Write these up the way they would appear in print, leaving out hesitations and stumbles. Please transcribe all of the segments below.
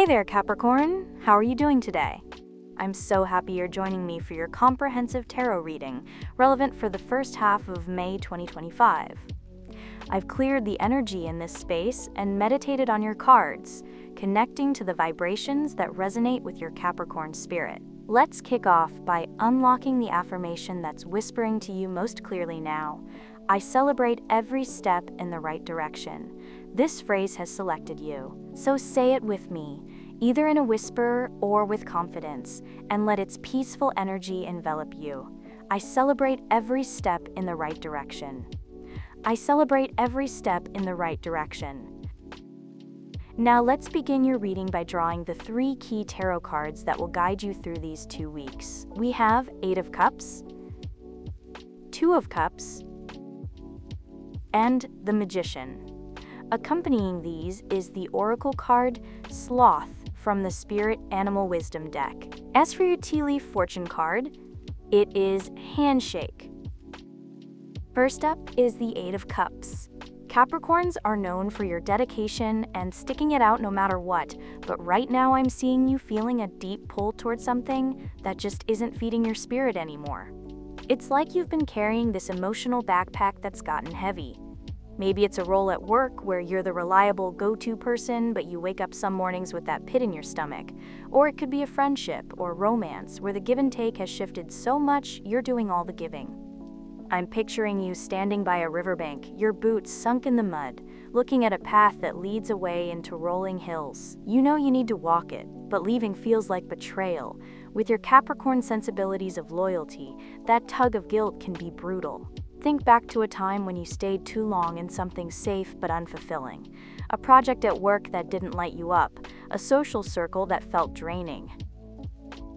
Hey there, Capricorn. How are you doing today? I'm so happy you're joining me for your comprehensive tarot reading, relevant for the first half of May 2025. I've cleared the energy in this space and meditated on your cards, connecting to the vibrations that resonate with your Capricorn spirit. Let's kick off by unlocking the affirmation that's whispering to you most clearly now. I celebrate every step in the right direction. This phrase has selected you, so say it with me, either in a whisper or with confidence, and let its peaceful energy envelop you. I celebrate every step in the right direction. I celebrate every step in the right direction. Now let's begin your reading by drawing the 3 key tarot cards that will guide you through these 2 weeks. We have 8 of Cups, 2 of Cups, and the Magician. Accompanying these is the Oracle card, Sloth, from the Spirit Animal Wisdom deck. As for your tea leaf fortune card, it is Handshake. First up is the 8 of Cups. Capricorns are known for your dedication and sticking it out no matter what, but right now I'm seeing you feeling a deep pull towards something that just isn't feeding your spirit anymore. It's like you've been carrying this emotional backpack that's gotten heavy. Maybe it's a role at work where you're the reliable go-to person, but you wake up some mornings with that pit in your stomach. Or it could be a friendship or romance where the give and take has shifted so much you're doing all the giving. I'm picturing you standing by a riverbank, your boots sunk in the mud, looking at a path that leads away into rolling hills. You know you need to walk it, but leaving feels like betrayal. With your Capricorn sensibilities of loyalty, that tug of guilt can be brutal. Think back to a time when you stayed too long in something safe but unfulfilling. A project at work that didn't light you up, a social circle that felt draining.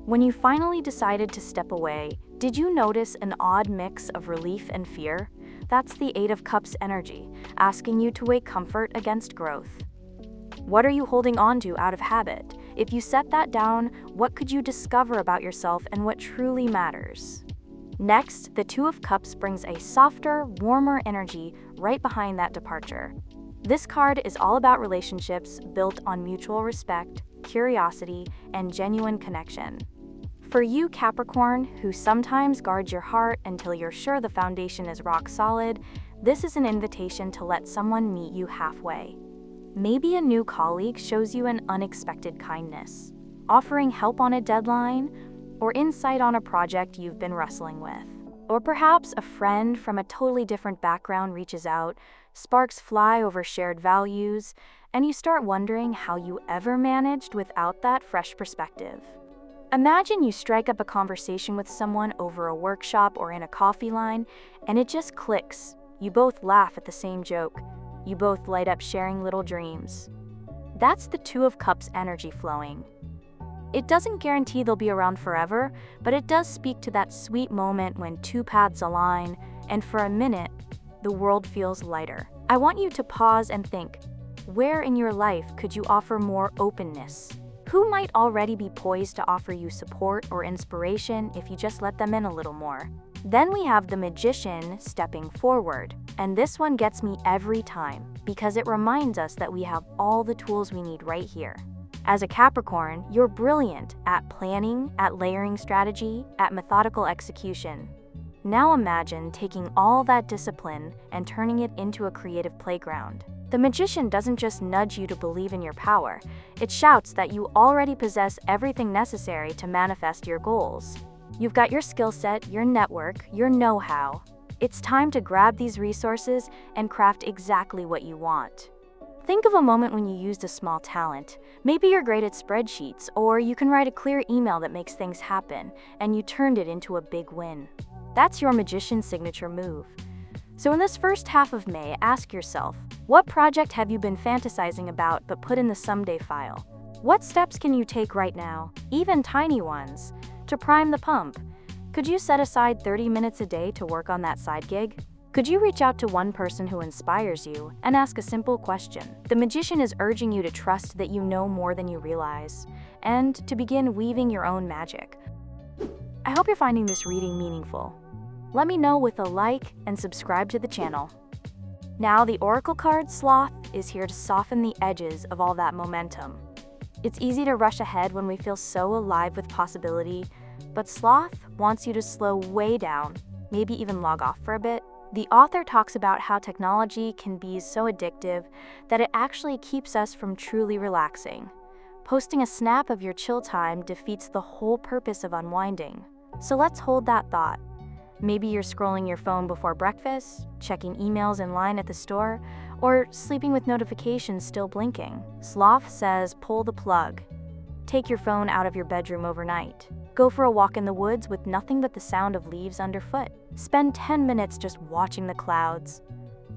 When you finally decided to step away, did you notice an odd mix of relief and fear? That's the 8 of Cups energy, asking you to weigh comfort against growth. What are you holding on to out of habit? If you set that down, what could you discover about yourself and what truly matters? Next, the 2 of Cups brings a softer, warmer energy right behind that departure. This card is all about relationships built on mutual respect, curiosity, and genuine connection. For you, Capricorn, who sometimes guards your heart until you're sure the foundation is rock solid, this is an invitation to let someone meet you halfway. Maybe a new colleague shows you an unexpected kindness, offering help on a deadline, or insight on a project you've been wrestling with. Or perhaps a friend from a totally different background reaches out, sparks fly over shared values, and you start wondering how you ever managed without that fresh perspective. Imagine you strike up a conversation with someone over a workshop or in a coffee line, and it just clicks. You both laugh at the same joke. You both light up sharing little dreams. That's the 2 of Cups energy flowing. It doesn't guarantee they'll be around forever, but it does speak to that sweet moment when 2 paths align, and for a minute, the world feels lighter. I want you to pause and think, where in your life could you offer more openness? Who might already be poised to offer you support or inspiration if you just let them in a little more? Then we have the Magician stepping forward, and this one gets me every time, because it reminds us that we have all the tools we need right here. As a Capricorn, you're brilliant at planning, at layering strategy, at methodical execution. Now imagine taking all that discipline and turning it into a creative playground. The Magician doesn't just nudge you to believe in your power, it shouts that you already possess everything necessary to manifest your goals. You've got your skill set, your network, your know-how. It's time to grab these resources and craft exactly what you want. Think of a moment when you used a small talent. Maybe you're great at spreadsheets, or you can write a clear email that makes things happen, and you turned it into a big win. That's your Magician signature move. So in this first half of May, ask yourself, what project have you been fantasizing about but put in the someday file? What steps can you take right now, even tiny ones, to prime the pump? Could you set aside 30 minutes a day to work on that side gig? Could you reach out to one person who inspires you and ask a simple question? The Magician is urging you to trust that you know more than you realize, and to begin weaving your own magic. I hope you're finding this reading meaningful. Let me know with a like and subscribe to the channel. Now the Oracle card Sloth is here to soften the edges of all that momentum. It's easy to rush ahead when we feel so alive with possibility, but sloth wants you to slow way down, maybe even log off for a bit. The author talks about how technology can be so addictive that it actually keeps us from truly relaxing. Posting a snap of your chill time defeats the whole purpose of unwinding. So let's hold that thought. Maybe you're scrolling your phone before breakfast, checking emails in line at the store, or sleeping with notifications still blinking. Sloth says pull the plug. Take your phone out of your bedroom overnight. Go for a walk in the woods with nothing but the sound of leaves underfoot. Spend 10 minutes just watching the clouds.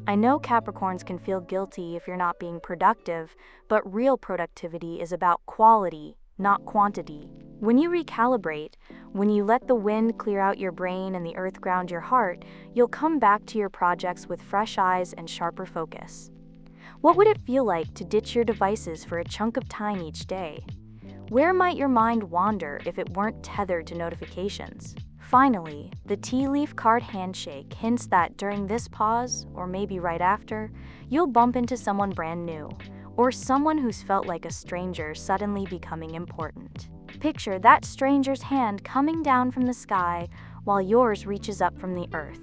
I know Capricorns can feel guilty if you're not being productive, but real productivity is about quality, not quantity. When you recalibrate, when you let the wind clear out your brain and the earth ground your heart, you'll come back to your projects with fresh eyes and sharper focus. What would it feel like to ditch your devices for a chunk of time each day? Where might your mind wander if it weren't tethered to notifications? Finally, the tea leaf card handshake hints that during this pause, or maybe right after, you'll bump into someone brand new, or someone who's felt like a stranger suddenly becoming important. Picture that stranger's hand coming down from the sky while yours reaches up from the earth.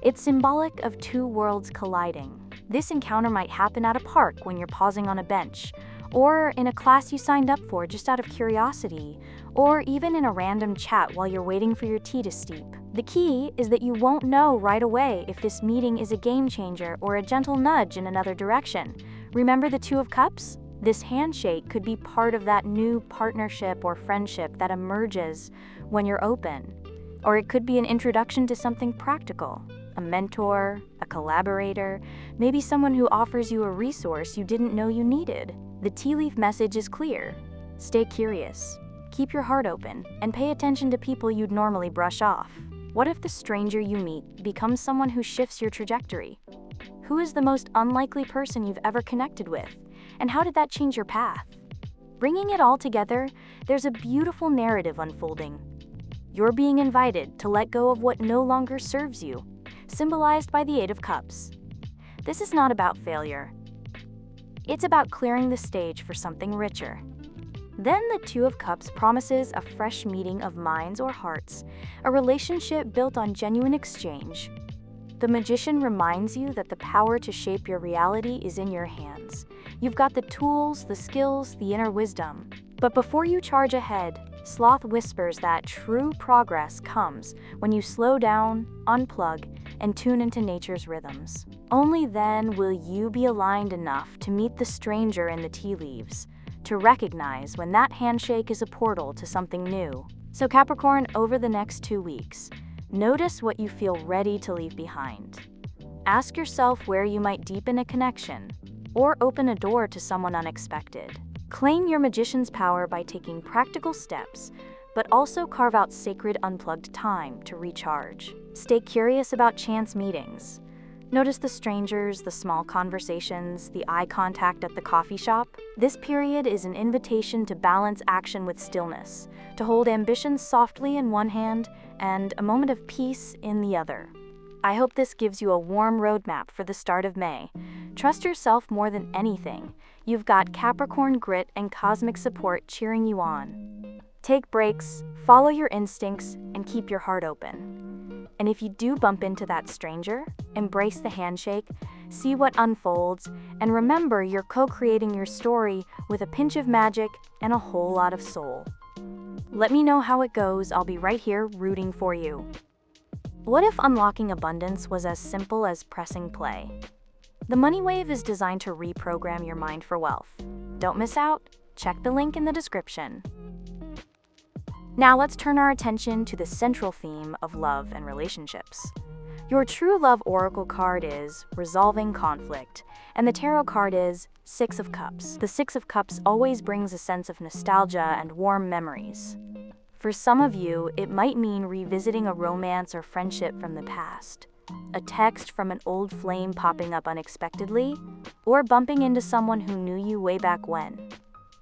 It's symbolic of two worlds colliding. This encounter might happen at a park when you're pausing on a bench, or in a class you signed up for just out of curiosity, or even in a random chat while you're waiting for your tea to steep. The key is that you won't know right away if this meeting is a game changer or a gentle nudge in another direction. Remember the Two of Cups? This handshake could be part of that new partnership or friendship that emerges when you're open. Or it could be an introduction to something practical, a mentor, a collaborator, maybe someone who offers you a resource you didn't know you needed. The tea leaf message is clear. Stay curious, keep your heart open, and pay attention to people you'd normally brush off. What if the stranger you meet becomes someone who shifts your trajectory? Who is the most unlikely person you've ever connected with? And how did that change your path? Bringing it all together, there's a beautiful narrative unfolding. You're being invited to let go of what no longer serves you, symbolized by the Eight of Cups. This is not about failure. It's about clearing the stage for something richer. Then the Two of Cups promises a fresh meeting of minds or hearts, a relationship built on genuine exchange. The Magician reminds you that the power to shape your reality is in your hands. You've got the tools, the skills, the inner wisdom. But before you charge ahead, Sloth whispers that true progress comes when you slow down, unplug, and tune into nature's rhythms. Only then will you be aligned enough to meet the stranger in the tea leaves, to recognize when that handshake is a portal to something new. So Capricorn, over the next 2 weeks, notice what you feel ready to leave behind. Ask yourself where you might deepen a connection or open a door to someone unexpected. Claim your magician's power by taking practical steps, but also carve out sacred unplugged time to recharge. Stay curious about chance meetings. Notice the strangers, the small conversations, the eye contact at the coffee shop. This period is an invitation to balance action with stillness, to hold ambition softly in one hand and a moment of peace in the other. I hope this gives you a warm roadmap for the start of May. Trust yourself more than anything. You've got Capricorn grit and cosmic support cheering you on. Take breaks, follow your instincts, and keep your heart open. And if you do bump into that stranger, embrace the handshake, see what unfolds, and remember you're co-creating your story with a pinch of magic and a whole lot of soul. Let me know how it goes. I'll be right here rooting for you. What if unlocking abundance was as simple as pressing play? The Money Wave is designed to reprogram your mind for wealth. Don't miss out. Check the link in the description. Now let's turn our attention to the central theme of love and relationships. Your true love oracle card is Resolving Conflict, and the tarot card is Six of Cups. The Six of Cups always brings a sense of nostalgia and warm memories. For some of you, it might mean revisiting a romance or friendship from the past, a text from an old flame popping up unexpectedly, or bumping into someone who knew you way back when.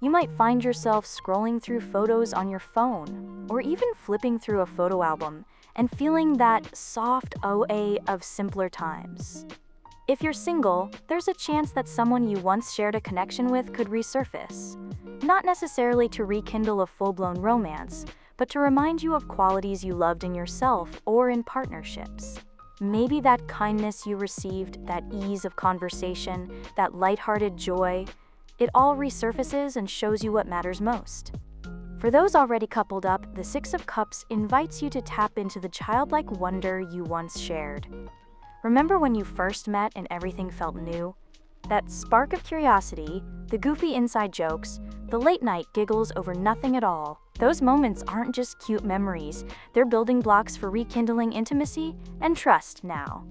You might find yourself scrolling through photos on your phone, or even flipping through a photo album and feeling that soft OA of simpler times. If you're single, there's a chance that someone you once shared a connection with could resurface. Not necessarily to rekindle a full-blown romance, but to remind you of qualities you loved in yourself or in partnerships. Maybe that kindness you received, that ease of conversation, that lighthearted joy, it all resurfaces and shows you what matters most. For those already coupled up, the Six of Cups invites you to tap into the childlike wonder you once shared. Remember when you first met and everything felt new? That spark of curiosity, the goofy inside jokes, the late-night giggles over nothing at all. Those moments aren't just cute memories, they're building blocks for rekindling intimacy and trust now.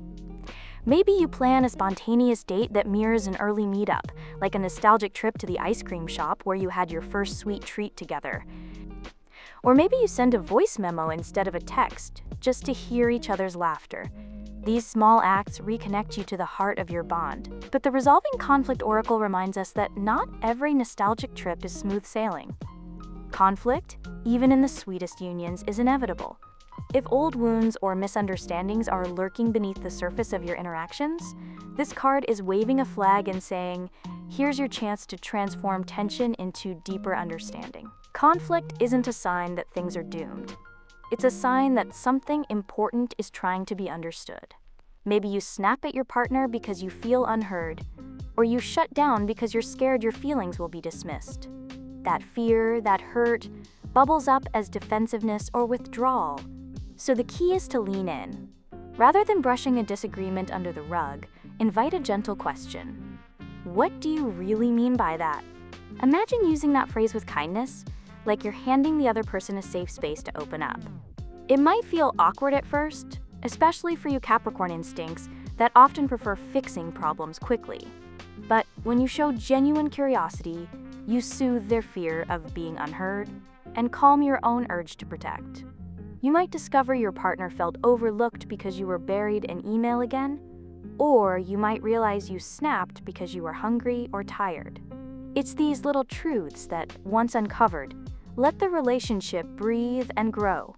Maybe you plan a spontaneous date that mirrors an early meetup, like a nostalgic trip to the ice cream shop where you had your first sweet treat together. Or maybe you send a voice memo instead of a text, just to hear each other's laughter. These small acts reconnect you to the heart of your bond. But the Resolving Conflict Oracle reminds us that not every nostalgic trip is smooth sailing. Conflict, even in the sweetest unions, is inevitable. If old wounds or misunderstandings are lurking beneath the surface of your interactions, this card is waving a flag and saying, here's your chance to transform tension into deeper understanding. Conflict isn't a sign that things are doomed. It's a sign that something important is trying to be understood. Maybe you snap at your partner because you feel unheard, or you shut down because you're scared your feelings will be dismissed. That fear, that hurt, bubbles up as defensiveness or withdrawal. So the key is to lean in. Rather than brushing a disagreement under the rug, invite a gentle question. What do you really mean by that? Imagine using that phrase with kindness, like you're handing the other person a safe space to open up. It might feel awkward at first, especially for you Capricorn instincts that often prefer fixing problems quickly. But when you show genuine curiosity, you soothe their fear of being unheard and calm your own urge to protect. You might discover your partner felt overlooked because you were buried in email again, or you might realize you snapped because you were hungry or tired. It's these little truths that, once uncovered, let the relationship breathe and grow.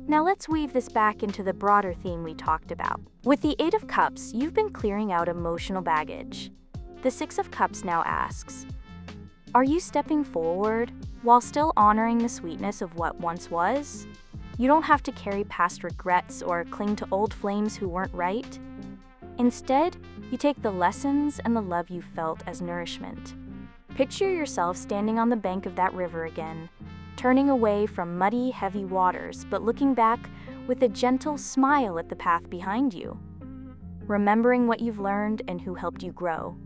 Now let's weave this back into the broader theme we talked about. With the Eight of Cups, you've been clearing out emotional baggage. The Six of Cups now asks, are you stepping forward while still honoring the sweetness of what once was? You don't have to carry past regrets or cling to old flames who weren't right. Instead, you take the lessons and the love you felt as nourishment. Picture yourself standing on the bank of that river again, turning away from muddy, heavy waters, but looking back with a gentle smile at the path behind you. Remembering what you've learned and who helped you grow.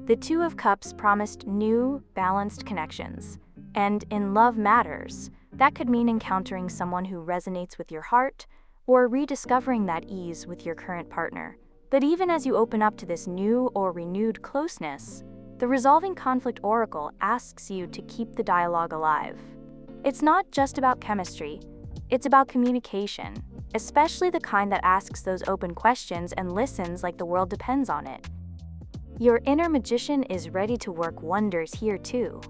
The Two of Cups promised new, balanced connections. And in Love Matters, that could mean encountering someone who resonates with your heart, or rediscovering that ease with your current partner. But even as you open up to this new or renewed closeness, the Resolving Conflict Oracle asks you to keep the dialogue alive. It's not just about chemistry, it's about communication, especially the kind that asks those open questions and listens like the world depends on it. Your inner magician is ready to work wonders here too.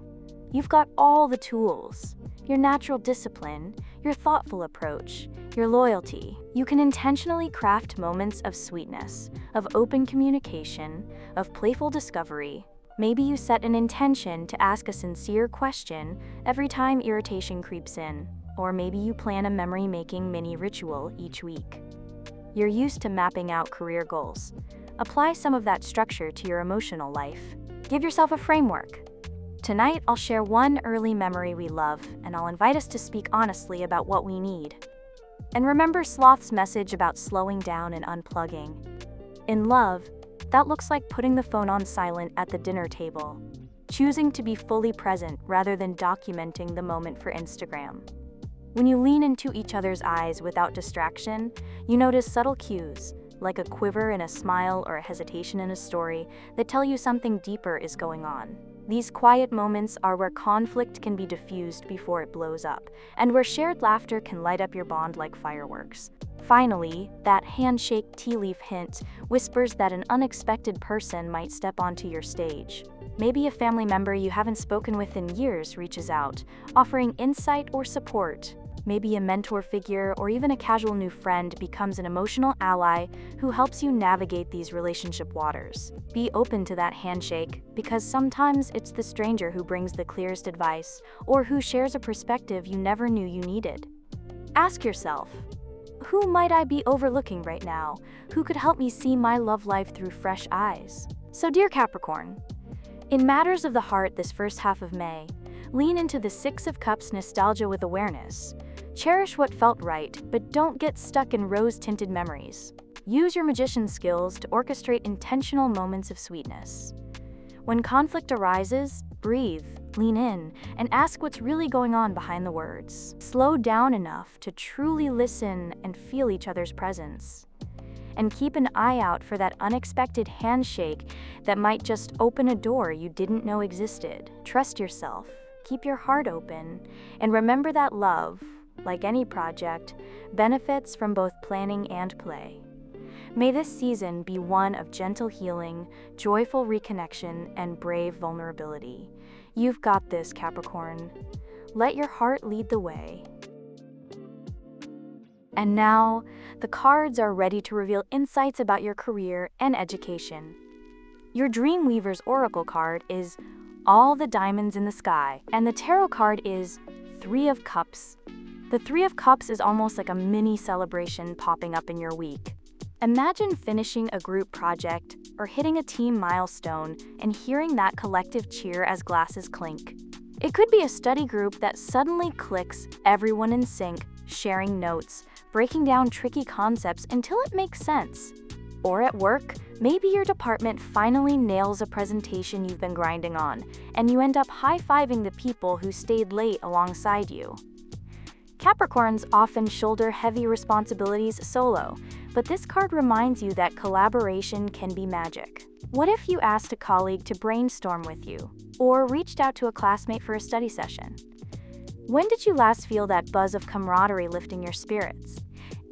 You've got all the tools. Your natural discipline, your thoughtful approach, your loyalty. You can intentionally craft moments of sweetness, of open communication, of playful discovery. Maybe you set an intention to ask a sincere question every time irritation creeps in, or maybe you plan a memory-making mini ritual each week. You're used to mapping out career goals. Apply some of that structure to your emotional life. Give yourself a framework. Tonight, I'll share one early memory we love, and I'll invite us to speak honestly about what we need. And remember Sloth's message about slowing down and unplugging. In love, that looks like putting the phone on silent at the dinner table, choosing to be fully present rather than documenting the moment for Instagram. When you lean into each other's eyes without distraction, you notice subtle cues, like a quiver in a smile or a hesitation in a story, that tell you something deeper is going on. These quiet moments are where conflict can be diffused before it blows up, and where shared laughter can light up your bond like fireworks. Finally, that handshake tea leaf hint whispers that an unexpected person might step onto your stage. Maybe a family member you haven't spoken with in years reaches out, offering insight or support. Maybe a mentor figure or even a casual new friend becomes an emotional ally who helps you navigate these relationship waters. Be open to that handshake, because sometimes it's the stranger who brings the clearest advice or who shares a perspective you never knew you needed. Ask yourself, who might I be overlooking right now? Who could help me see my love life through fresh eyes? So, dear Capricorn, in matters of the heart this first half of May, lean into the Six of Cups nostalgia with awareness. Cherish what felt right, but don't get stuck in rose-tinted memories. Use your magician skills to orchestrate intentional moments of sweetness. When conflict arises, breathe, lean in, and ask what's really going on behind the words. Slow down enough to truly listen and feel each other's presence. And keep an eye out for that unexpected handshake that might just open a door you didn't know existed. Trust yourself, keep your heart open, and remember that love, like any project, benefits from both planning and play. May this season be one of gentle healing, joyful reconnection, and brave vulnerability. You've got this, Capricorn. Let your heart lead the way. And now, the cards are ready to reveal insights about your career and education. Your Dreamweaver's Oracle card is All the Diamonds in the Sky, and the Tarot card is Three of Cups. The Three of Cups is almost like a mini celebration popping up in your week. Imagine finishing a group project or hitting a team milestone and hearing that collective cheer as glasses clink. It could be a study group that suddenly clicks, everyone in sync, sharing notes, breaking down tricky concepts until it makes sense. Or at work, maybe your department finally nails a presentation you've been grinding on, and you end up high-fiving the people who stayed late alongside you. Capricorns often shoulder heavy responsibilities solo, but this card reminds you that collaboration can be magic. What if you asked a colleague to brainstorm with you, or reached out to a classmate for a study session? When did you last feel that buzz of camaraderie lifting your spirits?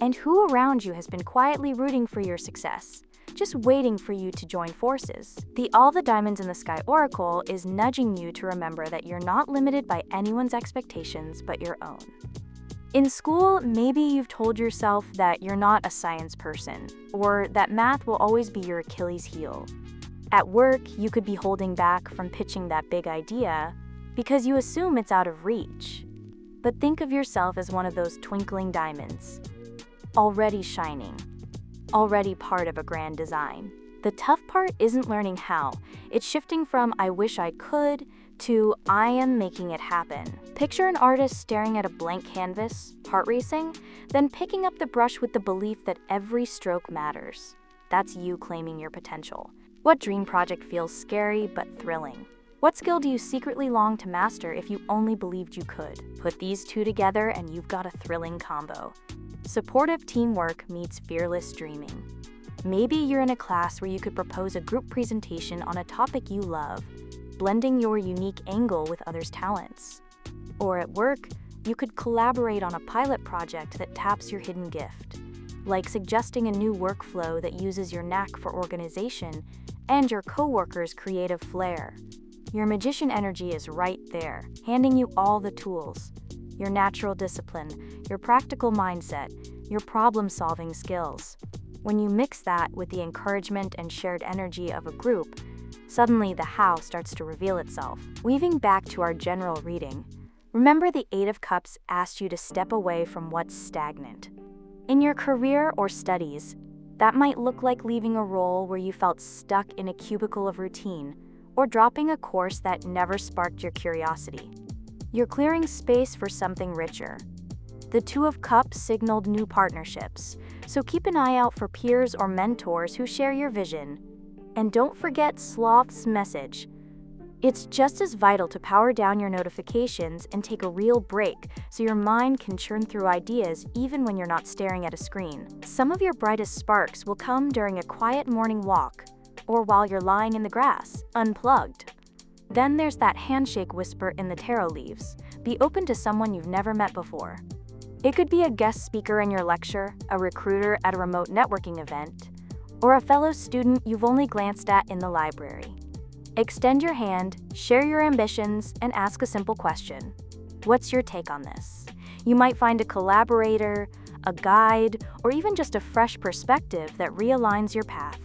And who around you has been quietly rooting for your success, just waiting for you to join forces? The All the Diamonds in the Sky Oracle is nudging you to remember that you're not limited by anyone's expectations but your own. In school, maybe you've told yourself that you're not a science person, or that math will always be your Achilles heel. At work, you could be holding back from pitching that big idea because you assume it's out of reach. But think of yourself as one of those twinkling diamonds, already shining, already part of a grand design. The tough part isn't learning how, it's shifting from I wish I could to I am making it happen. Picture an artist staring at a blank canvas, heart racing, then picking up the brush with the belief that every stroke matters. That's you claiming your potential. What dream project feels scary but thrilling? What skill do you secretly long to master if you only believed you could? Put these two together and you've got a thrilling combo. Supportive teamwork meets fearless dreaming. Maybe you're in a class where you could propose a group presentation on a topic you love, blending your unique angle with others' talents. Or at work, you could collaborate on a pilot project that taps your hidden gift, like suggesting a new workflow that uses your knack for organization and your coworkers' creative flair. Your magician energy is right there, handing you all the tools. Your natural discipline, your practical mindset, your problem-solving skills. When you mix that with the encouragement and shared energy of a group, suddenly the how starts to reveal itself. Weaving back to our general reading, remember the Eight of Cups asked you to step away from what's stagnant. In your career or studies, that might look like leaving a role where you felt stuck in a cubicle of routine, or dropping a course that never sparked your curiosity. You're clearing space for something richer. The Two of Cups signaled new partnerships, so keep an eye out for peers or mentors who share your vision. And don't forget Sloth's message. It's just as vital to power down your notifications and take a real break so your mind can churn through ideas even when you're not staring at a screen. Some of your brightest sparks will come during a quiet morning walk, or while you're lying in the grass, unplugged. Then there's that handshake whisper in the tarot leaves. Be open to someone you've never met before. It could be a guest speaker in your lecture, a recruiter at a remote networking event, or a fellow student you've only glanced at in the library. Extend your hand, share your ambitions, and ask a simple question. What's your take on this? You might find a collaborator, a guide, or even just a fresh perspective that realigns your path.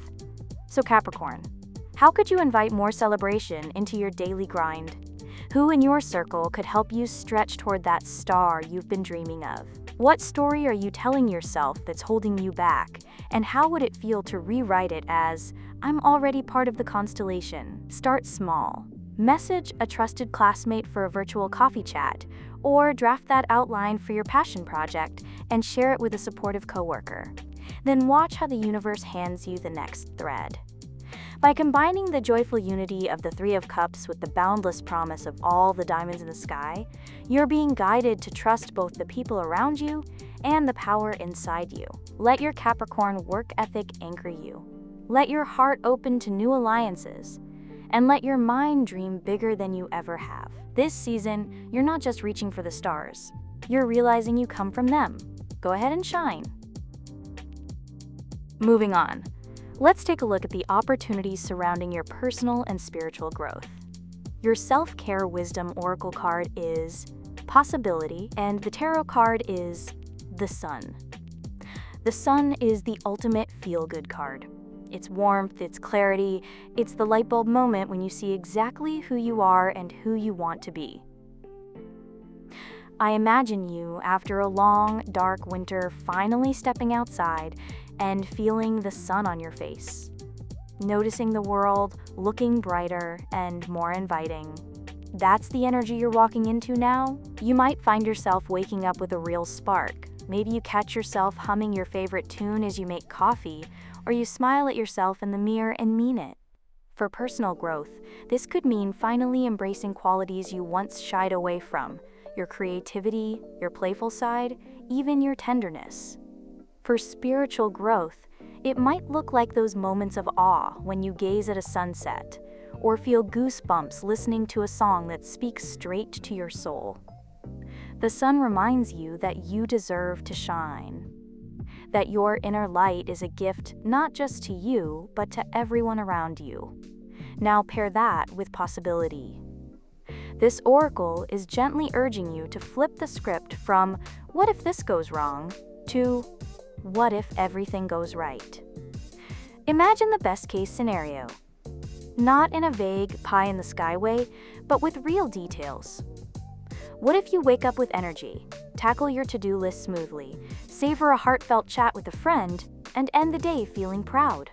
So Capricorn, how could you invite more celebration into your daily grind? Who in your circle could help you stretch toward that star you've been dreaming of? What story are you telling yourself that's holding you back? And how would it feel to rewrite it as, I'm already part of the constellation? Start small. Message a trusted classmate for a virtual coffee chat, or draft that outline for your passion project and share it with a supportive coworker. Then watch how the universe hands you the next thread. By combining the joyful unity of the Three of Cups with the boundless promise of all the diamonds in the sky, you're being guided to trust both the people around you and the power inside you. Let your Capricorn work ethic anchor you. Let your heart open to new alliances, and let your mind dream bigger than you ever have. This season, you're not just reaching for the stars. You're realizing you come from them. Go ahead and shine. Moving on. Let's take a look at the opportunities surrounding your personal and spiritual growth. Your self-care wisdom oracle card is Possibility, and the tarot card is the Sun. The Sun is the ultimate feel-good card. It's warmth, it's clarity, it's the light bulb moment when you see exactly who you are and who you want to be. I imagine you, after a long, dark winter, finally stepping outside and feeling the sun on your face, noticing the world looking brighter and more inviting. That's the energy you're walking into now. You might find yourself waking up with a real spark. Maybe you catch yourself humming your favorite tune as you make coffee, or you smile at yourself in the mirror and mean it. For personal growth, this could mean finally embracing qualities you once shied away from, your creativity, your playful side, even your tenderness. For spiritual growth, it might look like those moments of awe when you gaze at a sunset, or feel goosebumps listening to a song that speaks straight to your soul. The sun reminds you that you deserve to shine, that your inner light is a gift not just to you, but to everyone around you. Now pair that with possibility. This oracle is gently urging you to flip the script from, what if this goes wrong, to, what if everything goes right? Imagine the best case scenario. Not in a vague pie-in-the-sky way, but with real details. What if you wake up with energy, tackle your to-do list smoothly, savor a heartfelt chat with a friend, and end the day feeling proud?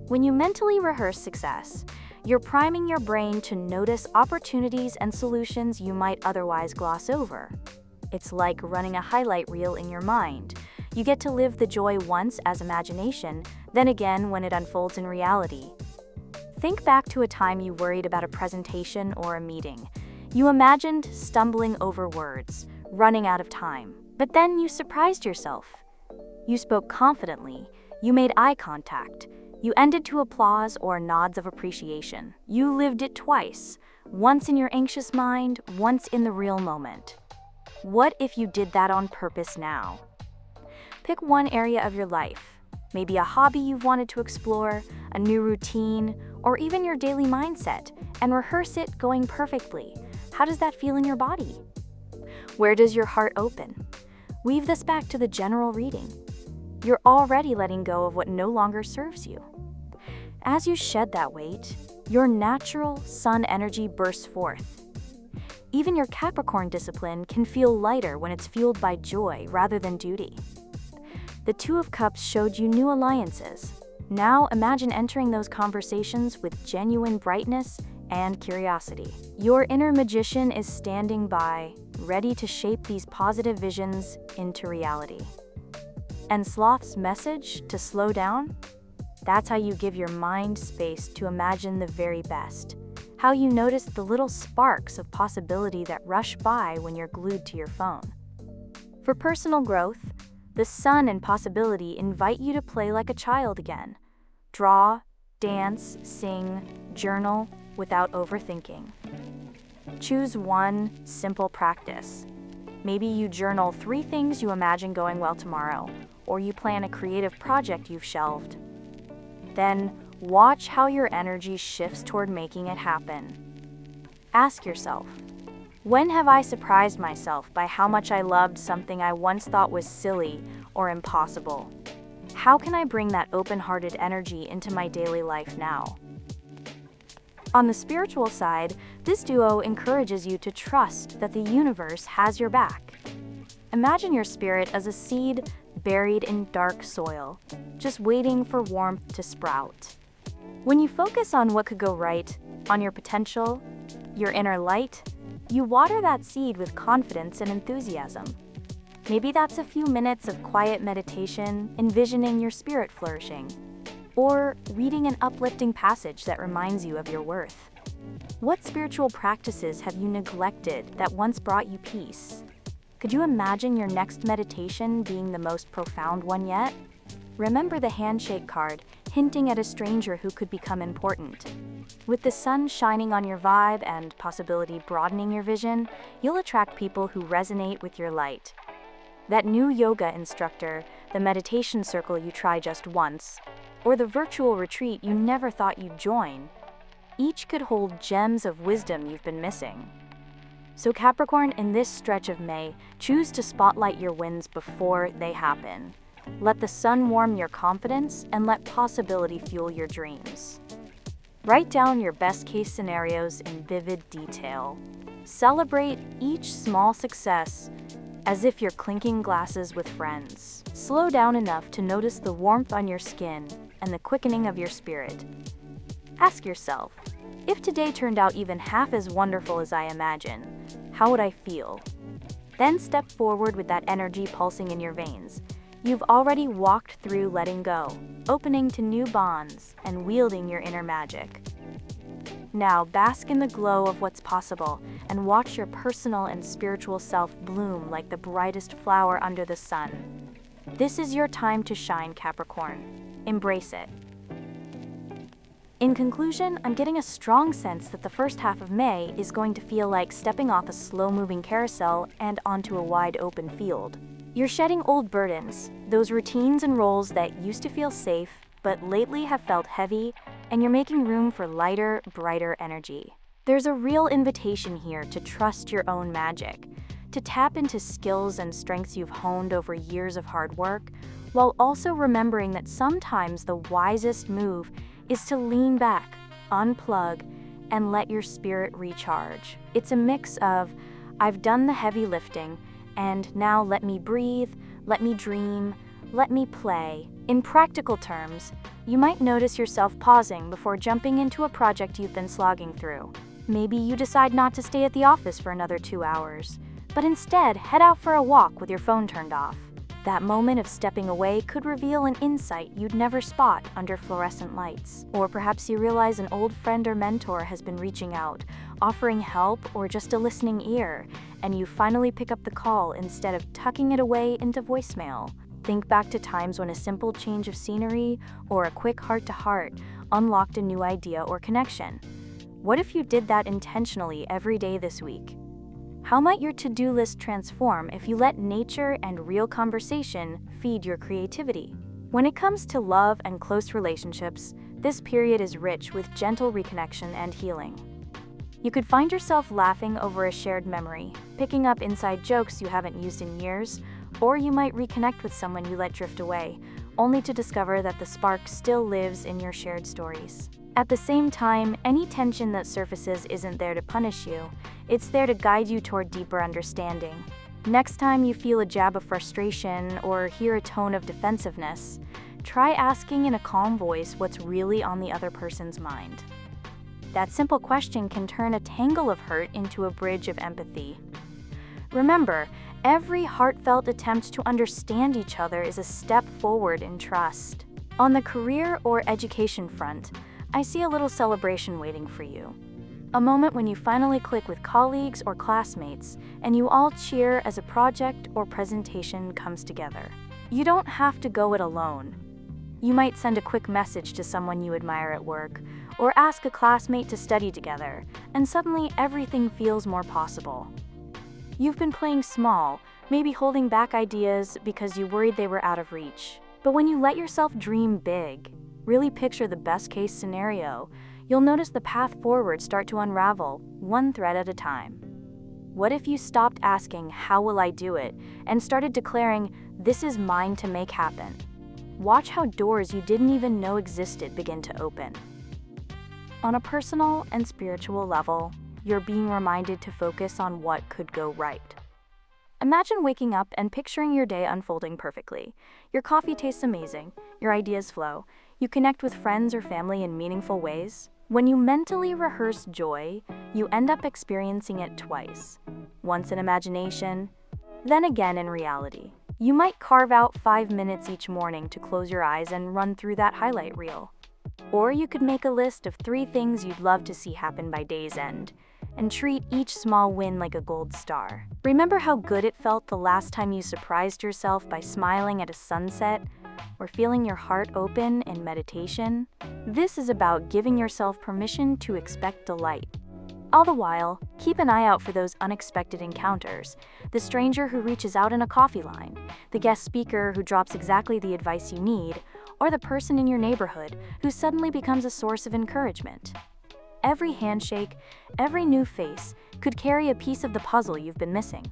When you mentally rehearse success, you're priming your brain to notice opportunities and solutions you might otherwise gloss over. It's like running a highlight reel in your mind. You get to live the joy once as imagination, then again when it unfolds in reality. Think back to a time you worried about a presentation or a meeting. You imagined stumbling over words, running out of time, but then you surprised yourself. You spoke confidently, you made eye contact, you ended to applause or nods of appreciation. You lived it twice, once in your anxious mind, once in the real moment. What if you did that on purpose now? Pick one area of your life, maybe a hobby you've wanted to explore, a new routine, or even your daily mindset, and rehearse it going perfectly. How does that feel in your body? Where does your heart open? Weave this back to the general reading. You're already letting go of what no longer serves you. As you shed that weight, your natural sun energy bursts forth. Even your Capricorn discipline can feel lighter when it's fueled by joy rather than duty. The Two of Cups showed you new alliances. Now imagine entering those conversations with genuine brightness and curiosity. Your inner magician is standing by, ready to shape these positive visions into reality. And Sloth's message to slow down? That's how you give your mind space to imagine the very best. How you notice the little sparks of possibility that rush by when you're glued to your phone. For personal growth, the sun and possibility invite you to play like a child again. Draw, dance, sing, journal without overthinking. Choose one simple practice. Maybe you journal 3 things you imagine going well tomorrow, or you plan a creative project you've shelved. Then watch how your energy shifts toward making it happen. Ask yourself, When have I surprised myself by how much I loved something I once thought was silly or impossible? How can I bring that open-hearted energy into my daily life now? On the spiritual side, this duo encourages you to trust that the universe has your back. Imagine your spirit as a seed buried in dark soil, just waiting for warmth to sprout. When you focus on what could go right, on your potential, your inner light, you water that seed with confidence and enthusiasm. Maybe that's a few minutes of quiet meditation, envisioning your spirit flourishing, or reading an uplifting passage that reminds you of your worth. What spiritual practices have you neglected that once brought you peace? Could you imagine your next meditation being the most profound one yet? Remember the handshake card, hinting at a stranger who could become important. With the sun shining on your vibe and possibility broadening your vision, you'll attract people who resonate with your light. That new yoga instructor, the meditation circle you try just once, or the virtual retreat you never thought you'd join. Each could hold gems of wisdom you've been missing. So Capricorn, in this stretch of May, choose to spotlight your wins before they happen. Let the sun warm your confidence and let possibility fuel your dreams. Write down your best-case scenarios in vivid detail. Celebrate each small success as if you're clinking glasses with friends. Slow down enough to notice the warmth on your skin and the quickening of your spirit. Ask yourself, if today turned out even half as wonderful as I imagine, how would I feel? Then step forward with that energy pulsing in your veins. You've already walked through letting go, opening to new bonds, and wielding your inner magic. Now bask in the glow of what's possible and watch your personal and spiritual self bloom like the brightest flower under the sun. This is your time to shine, Capricorn. Embrace it. In conclusion, I'm getting a strong sense that the first half of May is going to feel like stepping off a slow-moving carousel and onto a wide open field. You're shedding old burdens, those routines and roles that used to feel safe, but lately have felt heavy, and you're making room for lighter, brighter energy. There's a real invitation here to trust your own magic, to tap into skills and strengths you've honed over years of hard work, while also remembering that sometimes the wisest move is to lean back, unplug, and let your spirit recharge. It's a mix of, I've done the heavy lifting, and now let me breathe, let me dream, let me play. In practical terms, you might notice yourself pausing before jumping into a project you've been slogging through. Maybe you decide not to stay at the office for another 2 hours, but instead head out for a walk with your phone turned off. That moment of stepping away could reveal an insight you'd never spot under fluorescent lights. Or perhaps you realize an old friend or mentor has been reaching out, offering help or just a listening ear, and you finally pick up the call instead of tucking it away into voicemail. Think back to times when a simple change of scenery or a quick heart-to-heart unlocked a new idea or connection. What if you did that intentionally every day this week? How might your to-do list transform if you let nature and real conversation feed your creativity? When it comes to love and close relationships, this period is rich with gentle reconnection and healing. You could find yourself laughing over a shared memory, picking up inside jokes you haven't used in years, or you might reconnect with someone you let drift away, only to discover that the spark still lives in your shared stories. At the same time, any tension that surfaces isn't there to punish you, it's there to guide you toward deeper understanding. Next time you feel a jab of frustration or hear a tone of defensiveness, try asking in a calm voice what's really on the other person's mind. That simple question can turn a tangle of hurt into a bridge of empathy. Remember, every heartfelt attempt to understand each other is a step forward in trust. On the career or education front, I see a little celebration waiting for you. A moment when you finally click with colleagues or classmates, and you all cheer as a project or presentation comes together. You don't have to go it alone. You might send a quick message to someone you admire at work, or ask a classmate to study together, and suddenly everything feels more possible. You've been playing small, maybe holding back ideas because you worried they were out of reach. But when you let yourself dream big, really picture the best-case scenario, you'll notice the path forward start to unravel, one thread at a time. What if you stopped asking, "How will I do it?" and started declaring, "This is mine to make happen"? Watch how doors you didn't even know existed begin to open. On a personal and spiritual level, you're being reminded to focus on what could go right. Imagine waking up and picturing your day unfolding perfectly. Your coffee tastes amazing, your ideas flow, you connect with friends or family in meaningful ways. When you mentally rehearse joy, you end up experiencing it twice. Once in imagination, then again in reality. You might carve out 5 minutes each morning to close your eyes and run through that highlight reel. Or you could make a list of 3 things you'd love to see happen by day's end, and treat each small win like a gold star. Remember how good it felt the last time you surprised yourself by smiling at a sunset or feeling your heart open in meditation? This is about giving yourself permission to expect delight. All the while, keep an eye out for those unexpected encounters: the stranger who reaches out in a coffee line, the guest speaker who drops exactly the advice you need, or the person in your neighborhood who suddenly becomes a source of encouragement. Every handshake, every new face could carry a piece of the puzzle you've been missing.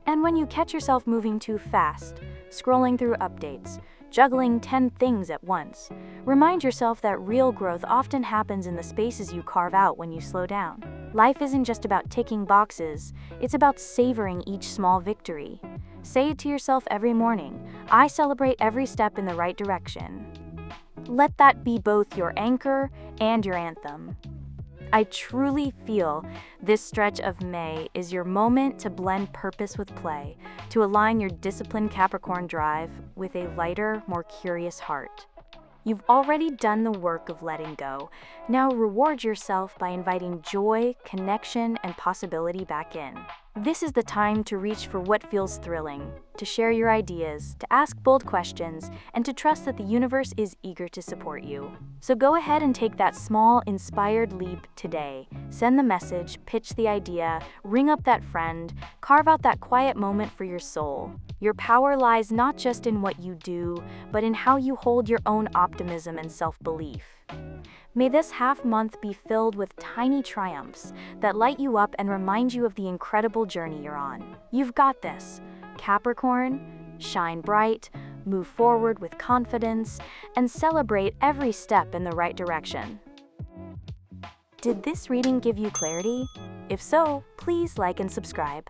And when you catch yourself moving too fast, scrolling through updates, juggling 10 things at once, remind yourself that real growth often happens in the spaces you carve out when you slow down. Life isn't just about ticking boxes, it's about savoring each small victory. Say it to yourself every morning: "I celebrate every step in the right direction." Let that be both your anchor and your anthem. I truly feel this stretch of May is your moment to blend purpose with play, to align your disciplined Capricorn drive with a lighter, more curious heart. You've already done the work of letting go. Now reward yourself by inviting joy, connection, and possibility back in. This is the time to reach for what feels thrilling, to share your ideas, to ask bold questions, and to trust that the universe is eager to support you. So go ahead and take that small, inspired leap today. Send the message, pitch the idea, ring up that friend, carve out that quiet moment for your soul. Your power lies not just in what you do, but in how you hold your own optimism and self-belief. May this half-month be filled with tiny triumphs that light you up and remind you of the incredible journey you're on. You've got this, Capricorn. Shine bright, move forward with confidence, and celebrate every step in the right direction. Did this reading give you clarity? If so, please like and subscribe.